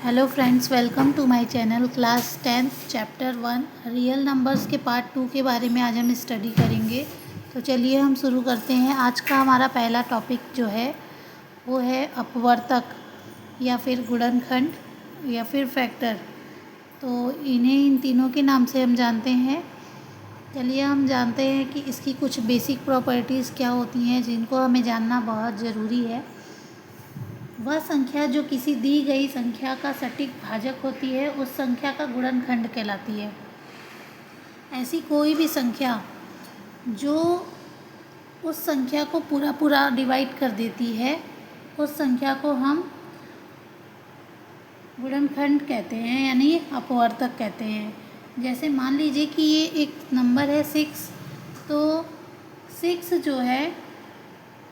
Hello friends, welcome to my channel. Class 10 chapter 1 real numbers के part 2 के बारे में आज हम स्टडी करेंगे। तो चलिए हम शुरू करते हैं। आज का हमारा पहला टॉपिक जो है वो है अपवर्तक या फिर गुणनखंड या फिर फैक्टर। तो इन तीनों के नाम से हम जानते हैं। चलिए हम जानते हैं कि इसकी कुछ बेसिक प्रॉपर्टीज़ क्या होती हैं जिनको हमें जानना बहुत ज़रूरी है। वह संख्या जो किसी दी गई संख्या का सटीक भाजक होती है उस संख्या का गुणनखंड कहलाती है। ऐसी कोई भी संख्या जो उस संख्या को पूरा डिवाइड कर देती है उस संख्या को हम गुणनखंड कहते हैं, यानी अपवर्तक कहते हैं। जैसे मान लीजिए कि ये एक नंबर है 6, तो 6 जो है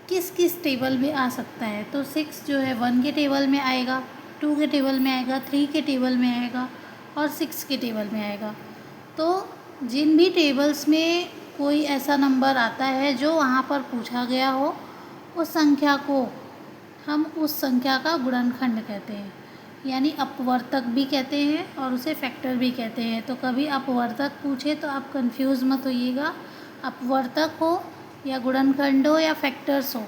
किस किस टेबल में आ सकता है। तो 6 जो है 1 के टेबल में आएगा, 2 के टेबल में आएगा, 3 के टेबल में आएगा और 6 के टेबल में आएगा। तो जिन भी टेबल्स में कोई ऐसा नंबर आता है जो वहाँ पर पूछा गया हो उस संख्या को हम उस संख्या का गुणनखंड कहते हैं, यानी अपवर्तक भी कहते हैं और उसे फैक्टर भी कहते हैं। तो कभी अपवर्तक पूछे तो आप कंफ्यूज मत होइएगा। अपवर्तक हो या गुणनखंड हो या फैक्टर्स हो,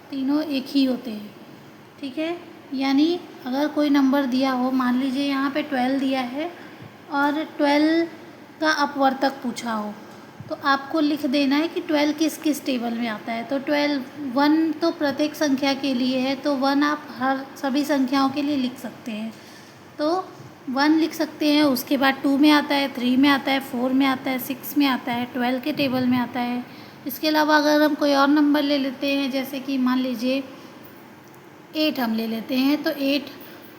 तीनों एक ही होते हैं, ठीक है। यानी अगर कोई नंबर दिया हो, मान लीजिए यहाँ पे 12 दिया है और 12 का अपवर्तक पूछा हो, तो आपको लिख देना है कि 12 किस किस टेबल में आता है। तो 12 1 तो प्रत्येक संख्या के लिए है, तो 1 आप हर सभी संख्याओं के लिए लिख सकते हैं। तो 1 लिख सकते हैं, उसके बाद 2 में आता है, 3 में आता है, 4 में आता है, 6 में आता है, 12 के टेबल में आता है। इसके अलावा अगर हम कोई और नंबर ले लेते हैं, जैसे कि मान लीजिए 8 हम ले लेते हैं, तो 8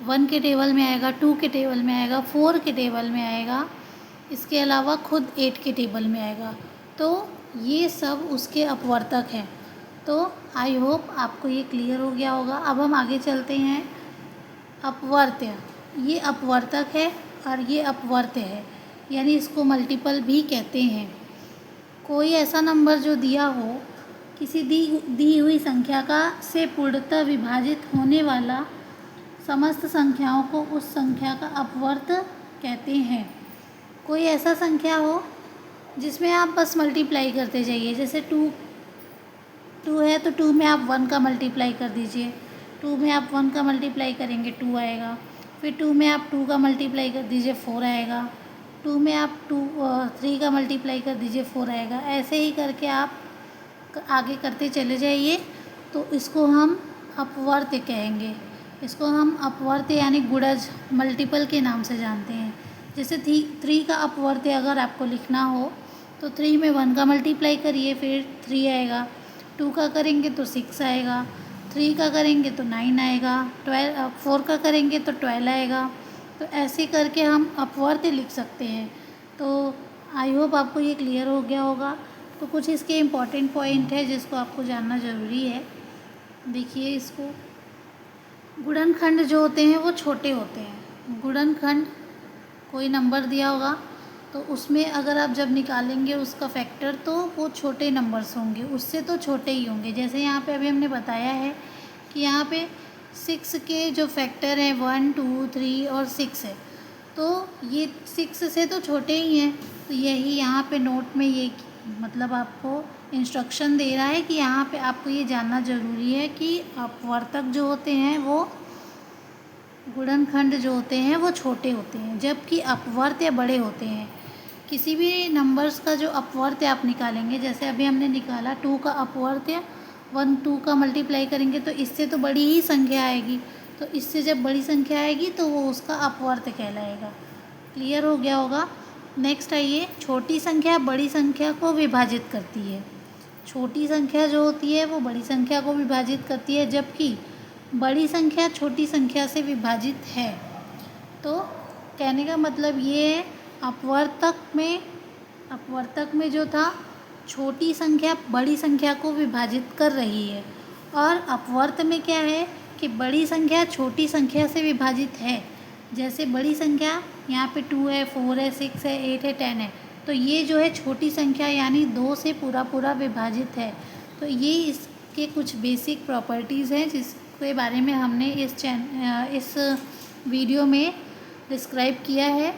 1 के टेबल में आएगा, 2 के टेबल में आएगा, 4 के टेबल में आएगा, इसके अलावा खुद 8 के टेबल में आएगा। तो ये सब उसके अपवर्तक हैं। तो आई होप आपको ये क्लियर हो गया होगा। अब हम आगे चलते हैं। अपवर्त्य, ये अपवर्तक है और ये अपवर्त्य है, यानी इसको मल्टीपल भी कहते हैं। कोई ऐसा नंबर जो दिया हो, किसी दी हुई संख्या का से पूर्णतः विभाजित होने वाला समस्त संख्याओं को उस संख्या का अपवर्त कहते हैं। कोई ऐसा संख्या हो जिसमें आप बस मल्टीप्लाई करते जाइए, जैसे 2 है तो 2 में आप 1 का मल्टीप्लाई कर दीजिए, 2 में आप 1 का मल्टीप्लाई करेंगे 2 आएगा, फिर 2 में आप 2 का मल्टीप्लाई कर दीजिए 4 आएगा, 2 में आप 3 का मल्टीप्लाई कर दीजिए 4 आएगा। ऐसे ही करके आप आगे करते चले जाइए। तो इसको हम अपवर्त्य कहेंगे। इसको हम अपवर्त्य यानी गुणज, मल्टीपल के नाम से जानते हैं। जैसे 3 का अपवर्त्य अगर आपको लिखना हो तो 3 में 1 का मल्टीप्लाई करिए, फिर 3 आएगा, 2 का करेंगे तो 6 आएगा, 3 का करेंगे तो 9 आएगा, 4 का करेंगे तो 12 आएगा। तो ऐसे करके हम अपवर्त्य लिख सकते हैं। तो आई होप आपको ये क्लियर हो गया होगा। तो कुछ इसके इम्पॉर्टेंट पॉइंट है जिसको आपको जानना ज़रूरी है। देखिए, इसको गुणनखंड जो होते हैं वो छोटे होते हैं। गुणनखंड कोई नंबर दिया होगा तो उसमें अगर आप जब निकालेंगे उसका फैक्टर तो वो छोटे नंबर्स होंगे, उससे तो छोटे ही होंगे। जैसे यहाँ पे अभी हमने बताया है कि यहाँ पे 6 के जो फैक्टर हैं 1 2 3 और 6 है, तो ये 6 से तो छोटे ही हैं। तो यही यहाँ पे नोट में ये मतलब आपको इंस्ट्रक्शन दे रहा है कि यहाँ पे आपको ये जानना ज़रूरी है कि अपवर्तक जो होते हैं वो, गुणनखंड जो होते हैं वो छोटे होते हैं, जबकि अपवर्त्य बड़े होते हैं। किसी भी नंबर्स का जो अपवर्त्य आप निकालेंगे, जैसे अभी हमने निकाला 2 का अपवर्त्य, 1 2 का मल्टीप्लाई करेंगे तो इससे तो बड़ी ही संख्या आएगी। तो इससे जब बड़ी संख्या आएगी तो वो उसका अपवर्त्य कहलाएगा। क्लियर हो गया होगा। नेक्स्ट आइए, छोटी संख्या बड़ी संख्या को विभाजित करती है। छोटी संख्या जो होती है वो बड़ी संख्या को विभाजित करती है, जबकि बड़ी संख्या छोटी संख्या से विभाजित है। तो कहने का मतलब ये है, अपवर्तक में जो था, छोटी संख्या बड़ी संख्या को विभाजित कर रही है, और अपवर्त में क्या है कि बड़ी संख्या छोटी संख्या से विभाजित है। जैसे बड़ी संख्या यहाँ पे 2 है, 4 है, 6 है, 8 है, 10 है, तो ये जो है छोटी संख्या यानी 2 से पूरा विभाजित है। तो ये इसके कुछ बेसिक प्रॉपर्टीज़ हैं जिसके बारे में हमने इस वीडियो में डिस्क्राइब किया है।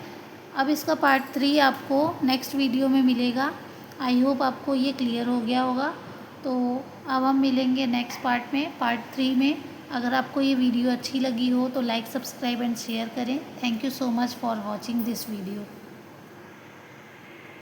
अब इसका पार्ट 3 आपको नेक्स्ट वीडियो में मिलेगा। आई होप आपको ये क्लियर हो गया होगा। तो अब हम मिलेंगे नेक्स्ट पार्ट में, पार्ट 3 में। अगर आपको ये वीडियो अच्छी लगी हो तो लाइक, सब्सक्राइब एंड शेयर करें। Thank you so much for watching this video.